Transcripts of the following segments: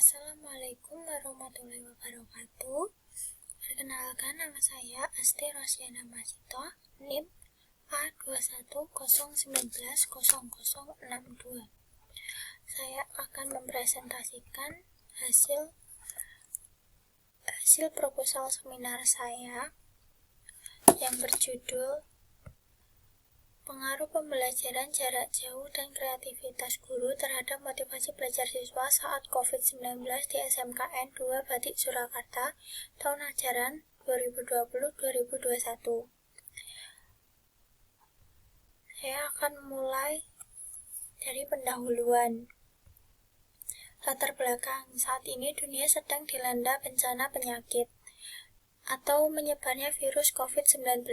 Assalamualaikum warahmatullahi wabarakatuh. Perkenalkan, nama saya Asti Rosyana Masito, NIM A2101900062. Saya akan mempresentasikan hasil proposal seminar saya yang berjudul Pengaruh pembelajaran jarak jauh dan kreativitas guru terhadap motivasi belajar siswa saat COVID-19 di SMKN 2 Batik Surakarta tahun ajaran 2020-2021. Saya akan mulai dari pendahuluan. Latar belakang, saat ini dunia sedang dilanda bencana penyakit atau menyebarnya virus COVID-19.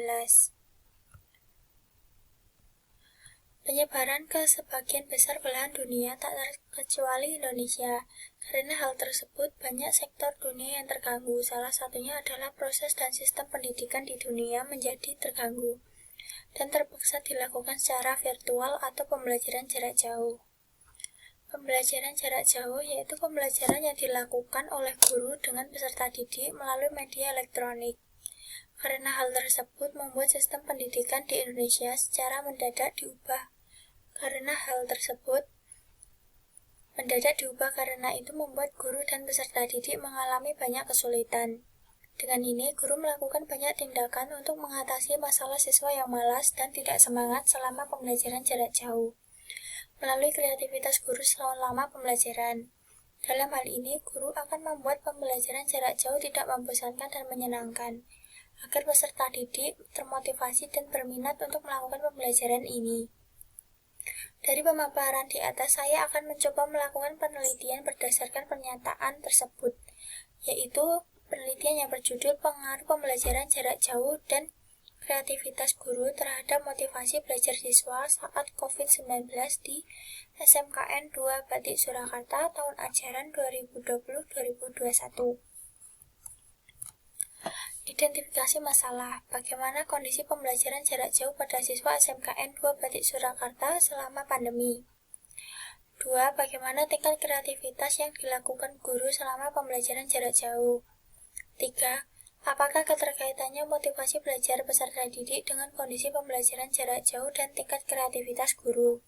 Penyebaran ke sebagian besar belahan dunia tak terkecuali Indonesia. Karena hal tersebut, banyak sektor dunia yang terganggu. Salah satunya adalah proses dan sistem pendidikan di dunia menjadi terganggu dan terpaksa dilakukan secara virtual atau pembelajaran jarak jauh. Pembelajaran jarak jauh yaitu pembelajaran yang dilakukan oleh guru dengan peserta didik melalui media elektronik. Karena hal tersebut membuat sistem pendidikan di Indonesia secara mendadak diubah. Karena itu membuat guru dan peserta didik mengalami banyak kesulitan. Dengan ini, guru melakukan banyak tindakan untuk mengatasi masalah siswa yang malas dan tidak semangat selama pembelajaran jarak jauh, melalui kreativitas guru selama pembelajaran. Dalam hal ini, guru akan membuat pembelajaran jarak jauh tidak membosankan dan menyenangkan, agar peserta didik termotivasi dan berminat untuk melakukan pembelajaran ini. Dari pemaparan di atas, saya akan mencoba melakukan penelitian berdasarkan pernyataan tersebut, yaitu penelitian yang berjudul Pengaruh Pembelajaran Jarak Jauh dan Kreativitas Guru terhadap Motivasi Belajar Siswa saat COVID-19 di SMKN 2 Batik Surakarta tahun ajaran 2020-2021. Identifikasi masalah. Bagaimana kondisi pembelajaran jarak jauh pada siswa SMKN 2 Batik Surakarta selama pandemi? 2. Bagaimana tingkat kreativitas yang dilakukan guru selama pembelajaran jarak jauh? 3. Apakah keterkaitannya motivasi belajar peserta didik dengan kondisi pembelajaran jarak jauh dan tingkat kreativitas guru?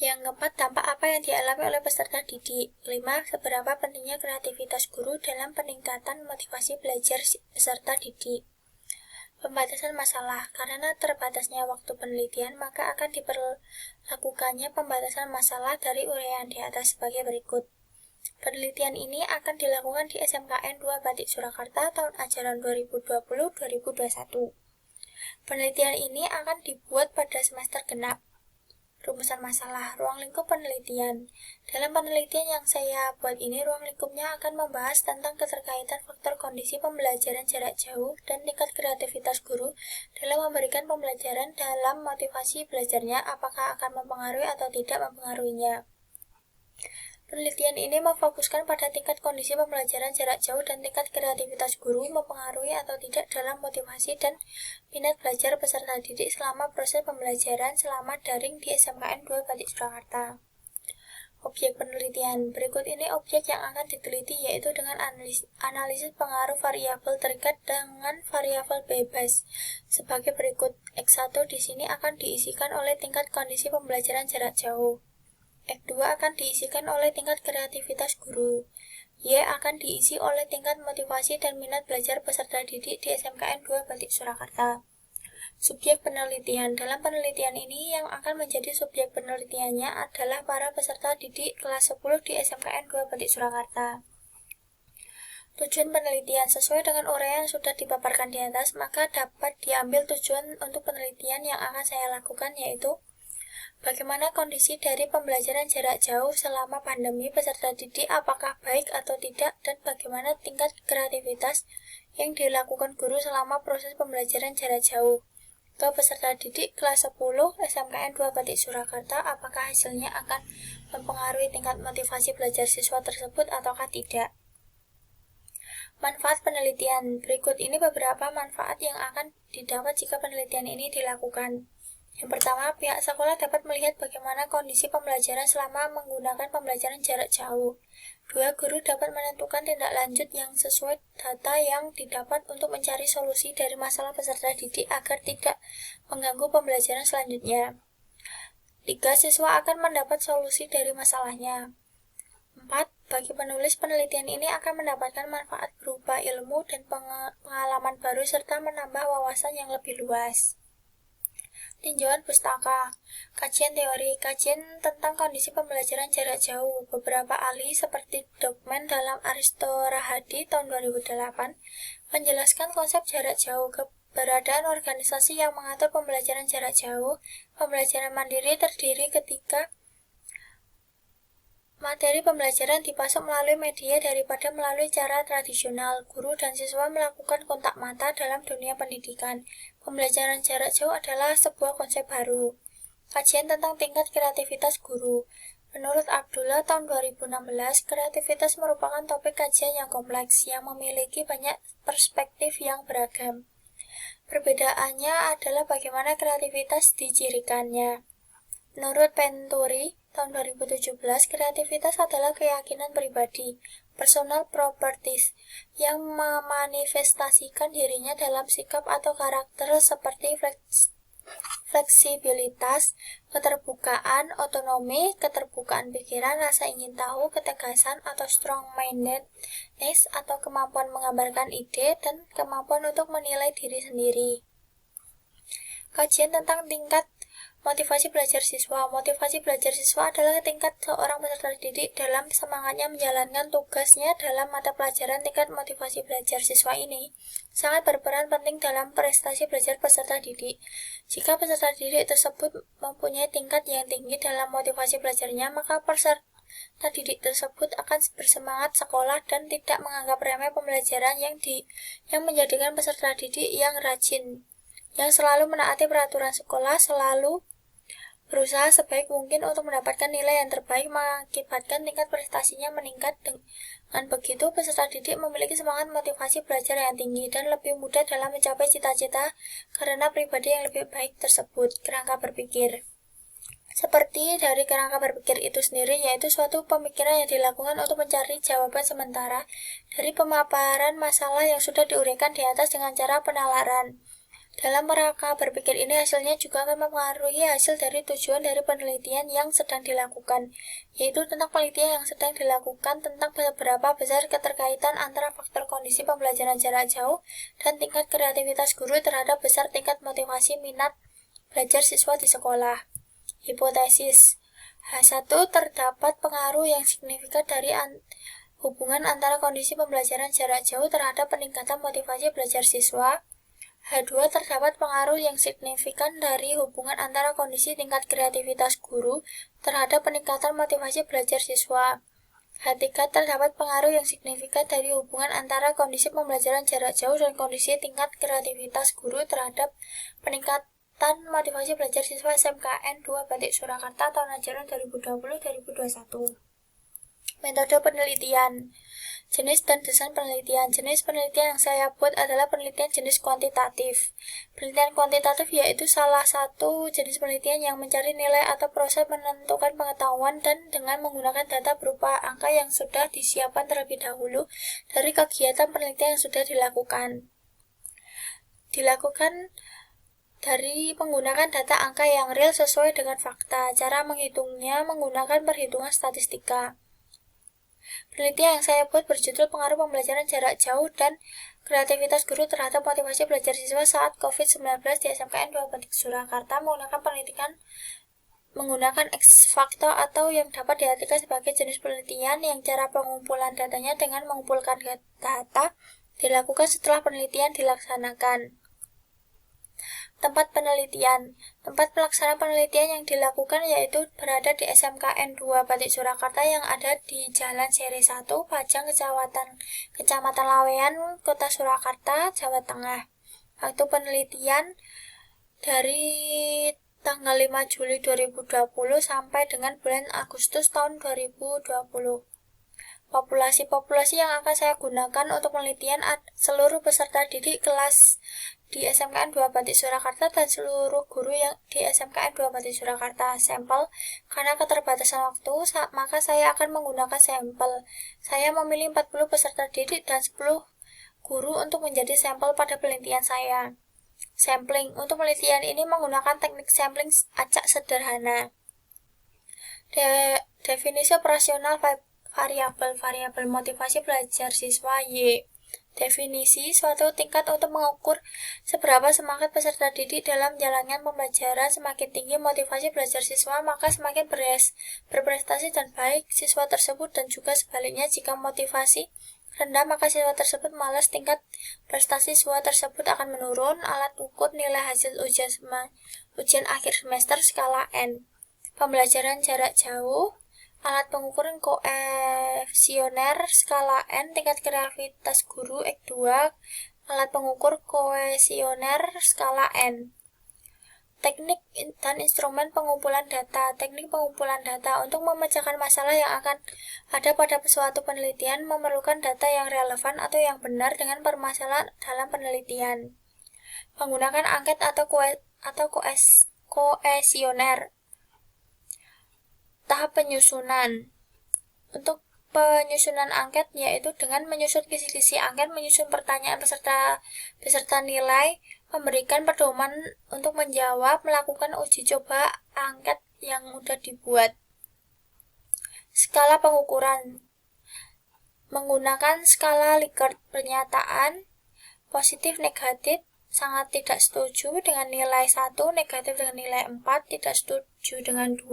Yang keempat, dampak apa yang dialami oleh peserta didik? 5. Seberapa pentingnya kreativitas guru dalam peningkatan motivasi belajar peserta didik? Pembatasan masalah. Karena terbatasnya waktu penelitian, maka akan diperlakukannya pembatasan masalah dari uraian di atas sebagai berikut. Penelitian ini akan dilakukan di SMKN 2 Batik Surakarta tahun ajaran 2020-2021. Penelitian ini akan dibuat pada semester genap. Rumusan masalah, ruang lingkup penelitian. Dalam penelitian yang saya buat ini, ruang lingkupnya akan membahas tentang keterkaitan faktor kondisi pembelajaran jarak jauh dan tingkat kreativitas guru dalam memberikan pembelajaran dalam motivasi belajarnya, apakah akan mempengaruhi atau tidak mempengaruhinya. Penelitian ini memfokuskan pada tingkat kondisi pembelajaran jarak jauh dan tingkat kreativitas guru mempengaruhi atau tidak dalam motivasi dan minat belajar peserta didik selama proses pembelajaran selama daring di SMKN 2 Batik Surakarta. Objek penelitian. Berikut ini objek yang akan diteliti, yaitu dengan analisis pengaruh variabel terikat dengan variabel bebas. Sebagai berikut, X1 di sini akan diisikan oleh tingkat kondisi pembelajaran jarak jauh. X2 akan diisikan oleh tingkat kreativitas guru. Y akan diisi oleh tingkat motivasi dan minat belajar peserta didik di SMKN 2 Batik Surakarta. Subjek penelitian. Dalam penelitian ini, yang akan menjadi subjek penelitiannya adalah para peserta didik kelas 10 di SMKN 2 Batik Surakarta. Tujuan penelitian. Sesuai dengan uraian yang sudah dipaparkan di atas, maka dapat diambil tujuan untuk penelitian yang akan saya lakukan, yaitu bagaimana kondisi dari pembelajaran jarak jauh selama pandemi peserta didik, apakah baik atau tidak, dan bagaimana tingkat kreativitas yang dilakukan guru selama proses pembelajaran jarak jauh ke peserta didik kelas 10 SMKN 2 Batik Surakarta, apakah hasilnya akan mempengaruhi tingkat motivasi belajar siswa tersebut ataukah tidak. Manfaat penelitian. Berikut ini beberapa manfaat yang akan didapat jika penelitian ini dilakukan. Yang pertama, pihak sekolah dapat melihat bagaimana kondisi pembelajaran selama menggunakan pembelajaran jarak jauh. 2. Guru dapat menentukan tindak lanjut yang sesuai data yang didapat untuk mencari solusi dari masalah peserta didik agar tidak mengganggu pembelajaran selanjutnya. 3. Siswa akan mendapat solusi dari masalahnya. 4. Bagi penulis, penelitian ini akan mendapatkan manfaat berupa ilmu dan pengalaman baru serta menambah wawasan yang lebih luas. Tinjauan pustaka. Kajian teori. Kajian tentang kondisi pembelajaran jarak jauh. Beberapa ahli seperti Dokmen dalam Aristo Rahadi tahun 2008 menjelaskan konsep jarak jauh, keberadaan organisasi yang mengatur pembelajaran jarak jauh. Pembelajaran mandiri terdiri ketika materi pembelajaran dipasok melalui media daripada melalui cara tradisional. Guru dan siswa melakukan kontak mata dalam dunia pendidikan. Pembelajaran jarak jauh adalah sebuah konsep baru. Kajian tentang tingkat kreativitas guru. Menurut Abdullah tahun 2016, kreativitas merupakan topik kajian yang kompleks, yang memiliki banyak perspektif yang beragam. Perbedaannya adalah bagaimana kreativitas dicirikannya. Menurut Venturi, tahun 2017, kreativitas adalah keyakinan pribadi, personal properties, yang memanifestasikan dirinya dalam sikap atau karakter seperti fleksibilitas, keterbukaan, otonomi, keterbukaan pikiran, rasa ingin tahu, ketegasan atau strong-mindedness atau kemampuan menggambarkan ide, dan kemampuan untuk menilai diri sendiri. Kajian tentang tingkat motivasi belajar siswa. Motivasi belajar siswa adalah tingkat seorang peserta didik dalam semangatnya menjalankan tugasnya dalam mata pelajaran. Tingkat motivasi belajar siswa ini sangat berperan penting dalam prestasi belajar peserta didik. Jika peserta didik tersebut mempunyai tingkat yang tinggi dalam motivasi belajarnya, maka peserta didik tersebut akan bersemangat sekolah dan tidak menganggap remeh pembelajaran yang menjadikan peserta didik yang rajin, yang selalu menaati peraturan sekolah, selalu berusaha sebaik mungkin untuk mendapatkan nilai yang terbaik, mengakibatkan tingkat prestasinya meningkat. Dengan begitu, peserta didik memiliki semangat motivasi belajar yang tinggi dan lebih mudah dalam mencapai cita-cita karena pribadi yang lebih baik tersebut. Kerangka berpikir. Seperti dari kerangka berpikir itu sendiri, yaitu suatu pemikiran yang dilakukan untuk mencari jawaban sementara dari pemaparan masalah yang sudah diuraikan di atas dengan cara penalaran. Dalam kerangka berpikir ini, hasilnya juga akan mempengaruhi hasil dari tujuan dari penelitian yang sedang dilakukan, yaitu tentang penelitian yang sedang dilakukan tentang seberapa besar keterkaitan antara faktor kondisi pembelajaran jarak jauh dan tingkat kreativitas guru terhadap besar tingkat motivasi minat belajar siswa di sekolah. Hipotesis H1, terdapat pengaruh yang signifikan dari hubungan antara kondisi pembelajaran jarak jauh terhadap peningkatan motivasi belajar siswa. H2, terdapat pengaruh yang signifikan dari hubungan antara kondisi tingkat kreativitas guru terhadap peningkatan motivasi belajar siswa. H3, terdapat pengaruh yang signifikan dari hubungan antara kondisi pembelajaran jarak jauh dan kondisi tingkat kreativitas guru terhadap peningkatan motivasi belajar siswa SMKN 2 Batik Surakarta tahun ajaran 2020-2021. Metode penelitian. Jenis dan desain penelitian. Jenis penelitian yang saya buat adalah penelitian jenis kuantitatif. Penelitian kuantitatif yaitu salah satu jenis penelitian yang mencari nilai atau proses menentukan pengetahuan dan dengan menggunakan data berupa angka yang sudah disiapkan terlebih dahulu dari kegiatan penelitian yang sudah dilakukan. Dari menggunakan data angka yang real sesuai dengan fakta. Cara menghitungnya menggunakan perhitungan statistika. Penelitian yang saya buat berjudul Pengaruh Pembelajaran Jarak Jauh dan Kreativitas Guru Terhadap Motivasi Belajar Siswa Saat COVID-19 di SMKN 2 Batik Surakarta menggunakan X faktor atau yang dapat diartikan sebagai jenis penelitian yang cara pengumpulan datanya dengan mengumpulkan data dilakukan setelah penelitian dilaksanakan. Tempat penelitian. Tempat pelaksanaan penelitian yang dilakukan yaitu berada di SMKN 2 Batik Surakarta yang ada di Jalan Seri 1, Pajang, Kecamatan Lawean, Kota Surakarta, Jawa Tengah. Waktu penelitian dari tanggal 5 Juli 2020 sampai dengan bulan Agustus tahun 2020. Populasi yang akan saya gunakan untuk penelitian seluruh peserta didik kelas di SMKN 2 Batik Surakarta dan seluruh guru yang di SMKN 2 Batik Surakarta. Sampel, karena keterbatasan waktu, maka saya akan menggunakan sampel. Saya memilih 40 peserta didik dan 10 guru untuk menjadi sampel pada penelitian saya. Sampling, untuk penelitian ini menggunakan teknik sampling acak sederhana. Definisi operasional variabel motivasi belajar siswa Y. Definisi suatu tingkat untuk mengukur seberapa semangat peserta didik dalam menjalankan pembelajaran. Semakin tinggi motivasi belajar siswa, maka semakin berprestasi dan baik siswa tersebut, dan juga sebaliknya, jika motivasi rendah maka siswa tersebut malas, tingkat prestasi siswa tersebut akan menurun. Alat ukur nilai hasil ujian akhir semester skala N. Pembelajaran jarak jauh, alat pengukur koefisioner skala N, tingkat kreativitas guru X2, alat pengukur koefisioner skala N. Teknik dan instrumen pengumpulan data. Teknik pengumpulan data untuk memecahkan masalah yang akan ada pada suatu penelitian memerlukan data yang relevan atau yang benar dengan permasalahan dalam penelitian. Menggunakan angket atau koefisioner. Tahap penyusunan. Untuk penyusunan angket yaitu dengan menyusun kisi-kisi angket, menyusun pertanyaan beserta nilai, memberikan pedoman untuk menjawab, melakukan uji coba angket yang mudah dibuat. Skala pengukuran. Menggunakan skala Likert, pernyataan positif negatif, sangat tidak setuju dengan nilai 1, negatif dengan nilai 4, tidak setuju dengan 2,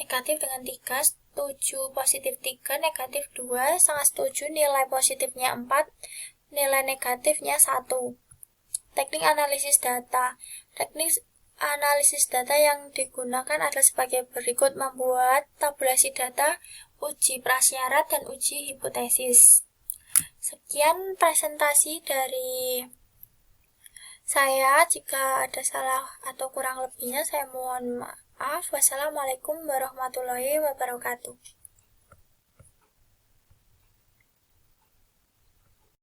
negatif dengan 3, setuju positif 3, negatif 2, sangat setuju, nilai positifnya 4, nilai negatifnya 1. Teknik analisis data. Teknik analisis data yang digunakan adalah sebagai berikut: membuat tabulasi data, uji prasyarat, dan uji hipotesis. Sekian presentasi dari saya. Jika ada salah atau kurang lebihnya saya mohon maaf. Wassalamualaikum warahmatullahi wabarakatuh.